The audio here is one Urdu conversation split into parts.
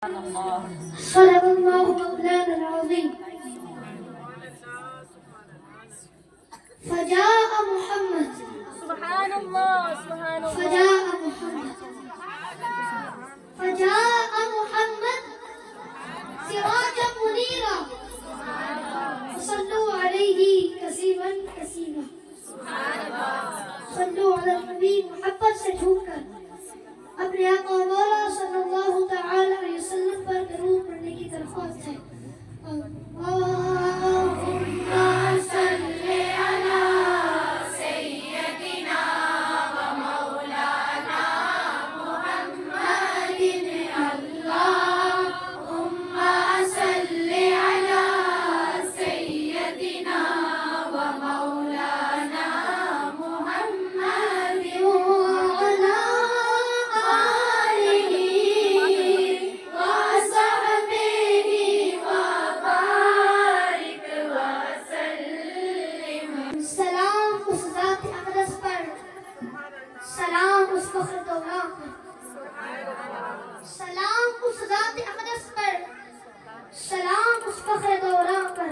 صدق الله مولانا العظيم. فجاء محمد سبحان الله سبحان الله فجاء محمد فجاء محمد سراجا منيرا صلوا عليه كثيرا كثيرا. صلوا على النبی محبت سے جھوم کر اپنے آقا مولا صلی اللہ تعالی علیہ وسلم پر درود پڑھنے کی درخواست ہے. اللہم صلی علی سیدنا و مولانا محمد. اللہم صلی علی سیدنا و مولانا محمد وعلی آلہ وصحبہ وبارک وسلم. سلام اس ذات اقدس پر، سلام اس فخر دوران پر، سلام اس ذات اقدس پر، سلام اس فخر دوران پر.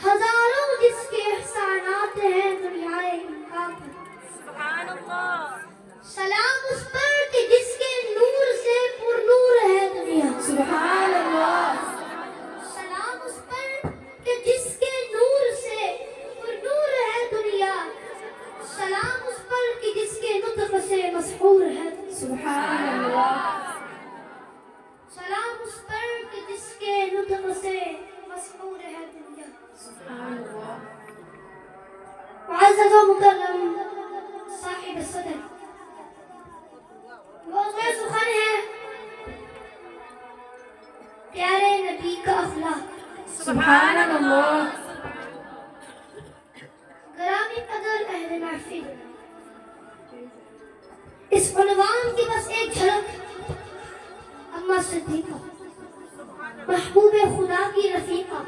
ہزاروں جس کے احسانات ہیں دنیائے امکان پر. سبحان اللہ سلام اس پر کہ جس کے نور سے پر نور ہے دنیا. سبحان اللہ سلام اس پر کہ جس کے نور سے پر نور ہے دنیا. سلام اس پر کہ جس کے نطق سے مسحور ہے. سبحان اللہ سلام اس پر کہ جس کے نطق سے مسحور ہے دنیا. سبحان اللہ معزز و مکرم صاحب صدر، موضوع سخن ہے پیارے نبی کا اخلاق. سبحان اللہ گرامی قدر اہل محفل، اس عنوان کی بس ایک جھلک. اما صدیقہ محبوب خدا کی رفیقہ،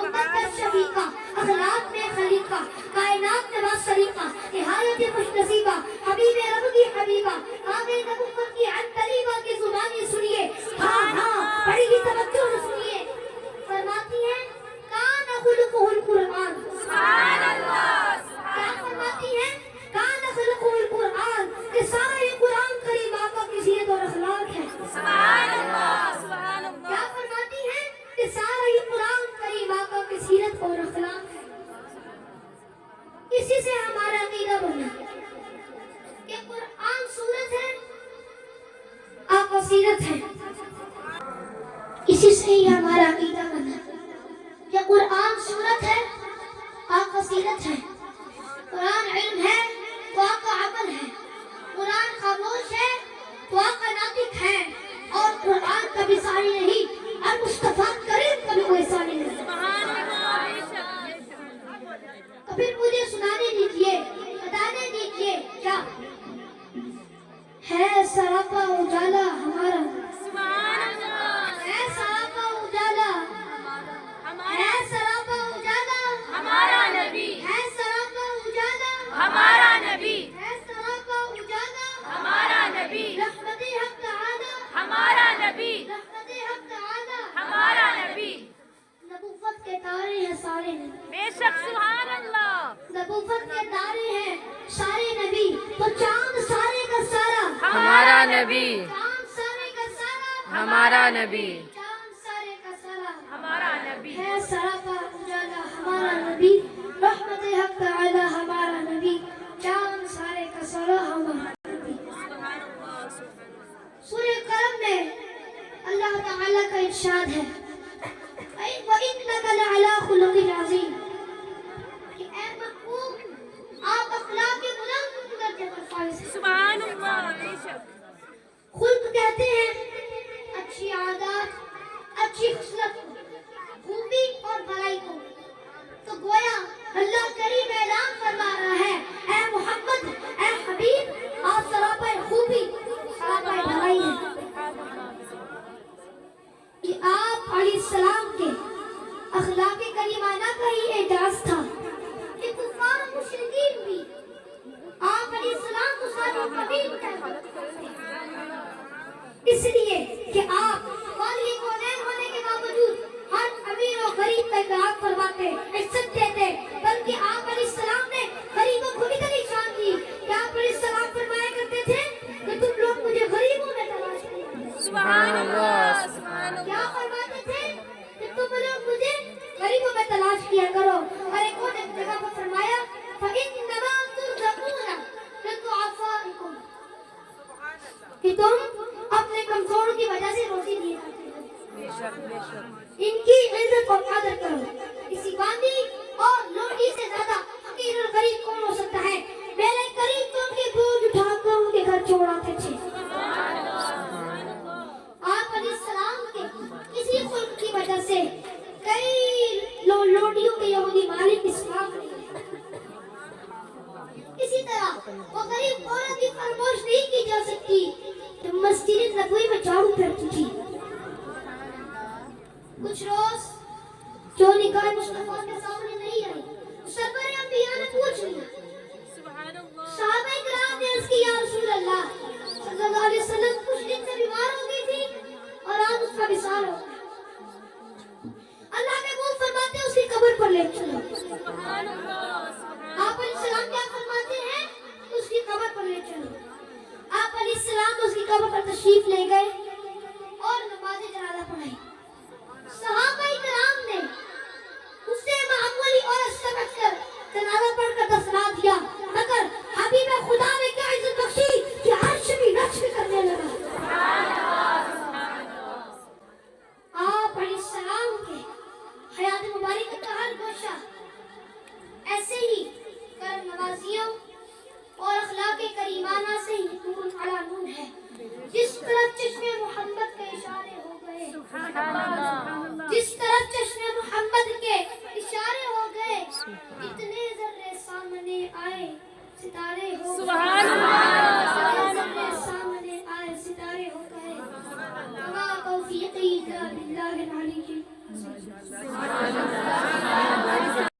امت پر شفیقہ، اخلاق میں خلیقہ، کائنات میں باسریقہ، نہایت خوش نصیبہ، حبیب رب کی حبیبہ، آگے نبوت کی عنقریبہ کی زبانی سنیے. ہاں ہاں بڑی ہی توجہ سے سنیے. فرماتی ہیں کان خلقہ القرآن. سبحان اللہ کیا فرماتی ہیں؟ کان خلقہ القرآن، کہ سارا یہ قرآن کریم آقا کی سیرت اور اخلاق ہے. سبحان اللہ سبحان اللہ کیا فرماتی ہیں؟ کہ سارا یہ قرآن کریم آقا کی سیرت اور اخلاق ہے. اسی سے ہمارا عقیدہ بنا کہ قرآن سورت ہے، آقا سیرت ہے. اسی سے ہی ہمارا عقیدہ بنا کہ قرآن سورت ہے، آقا سیرت ہے. قرآن علم ہے تو آقا عمل ہے. قرآن خاموش ہے تو آقا ناطق ہے. اور قرآن کبھی ثانی نہیں، اور مصطفیٰ کریم کبھی کوئی ثانی نہیں. سبحان اللہ بے شک تو پھر مجھے سنانے دیجئے، بتانے دیجئے کیا ہے سراپا اجالا ہمارا. سبحان اللہ ہے سراپا اجالا، ہے سراپا اجالا، ہمارا نبی ہے سراپا اجالا، ہمارا نبی ہے سراپا اجالا. ہمارا نبی رحمت حق تعالی، ہمارا نبی رحمت حق تعالی. ہمارا نبی نبوت کے تارے ہیں سارے نبی، بے شک سبحان اللہ نبوت کے تارے ہیں سارے نبی. تو چاند سارے کا سارا، ہمارا نبی چاند سارے کا سارا، ہمارا نبی چاند سارے کا سارا. ہمارا نبی ہے سراپا اجالا ہمارا نبی، رحمت حق تعالی ہمارا نبی، چاند سارے کا سارا ہمارا نبی. سورہ قلم میں اللہ تعالی کا ارشاد ہے وَإِنَّكَ لَعَلَىٰ خُلُقٍ عَظِيمٍ، کہ اے محبوب آپ اخلاق بلند درجے پر فائز ہیں. سبحان اللہ بے شک خلق کہتے ہیں اچھی عادات، اچھی خصلت کو، خوبی اور بھلائی کو. تو گویا اللہ کریم اعلان فرما رہا ہے اے محمد، اے حبیب، آپ سراپا خوبی، سراپا بھلائی ہیں. کہ آپ علیہ السلام کے اخلاق کریمانہ کا ہی اعجاز تھا کہ کفار و مشرکین بھی آپ علیہ السلام کو صادق قبیل کہتے ہیں، اس لیے کہ آپ سبحان اللہ سبحان کیا اللہ فرماتے تھے کہ تم لوگ مجھے غریبوں میں تلاش کیا کرو. اور ایک اور جگہ پر فرمایا فَإِنَّمَا تُرْزَقُونَ بِضُعَفَائِكُمْ کہ تم اپنے کمزوروں کی وجہ سے روزی دیے جاتے ہو. بے شک بے شک ان کی عزت اور قدر کرو. کسی باندی اور لوٹی سے زیادہ فقیر اور غریب کون ہو سکتا ہے؟ میرے قریب تو ان کے بوجھ اٹھا کر ان کے گھر چھوڑاتے تھے. آپ علیہ السلام کے کسی خلق کی وجہ سے کئی لوٹیوں کے یہودی مالک اسلام نہیں ہے. اسی طرح وہ غریب عورت کی فرموش نہیں کی جا سکتی جو مسجد نبوی میں جھاڑو پھرتی تھی. کچھ روز جو نگاہ مصطفیٰ کے سامنے نہیں آئی سرور انبیاء نے پوچھ لیا. سبحان اللہ صحابہ کرام نے عرض کی یا رسول اللہ صلی اللہ علیہ وسلم کچھ دن سے بیمار ہو گئی تھی اور آج اس کا وصال ہو گیا. اللہ کے وہ فرماتے ہیں اس کی قبر پر لے چلو. سبحان اللہ آپ علیہ السلام کیا فرماتے ہیں اس کی قبر پر لے چلو. آپ علیہ السلام اس کی قبر پر تشریف لے گئے اور نماز جنازہ پڑھائی. صحابہ کرام نے اسے معمولی عورت سمجھ کر جنازہ پڑھ کر دفنا دیا مگر حبیب خدا نے کیا عزت بخشی کہ عرش بھی رقص کرنے لگا. آپ علیہ السلام کے حیات مبارک کا ہر گوشہ ایسے ہی کرم نوازیوں اور اخلاق کریمانہ سے ہی نور علی نور ہے. جس طرف چشم محمد کے اشارے ہو گئے جس طرف چشم محمد کے اشارے ہو گئے اتنے ذرے سامنے آئے ستارے ہو گئے. سبحان اللہ اتنے ذرے سامنے آئے ستارے ہو گئے. وما توفیقی الا باللہ العلی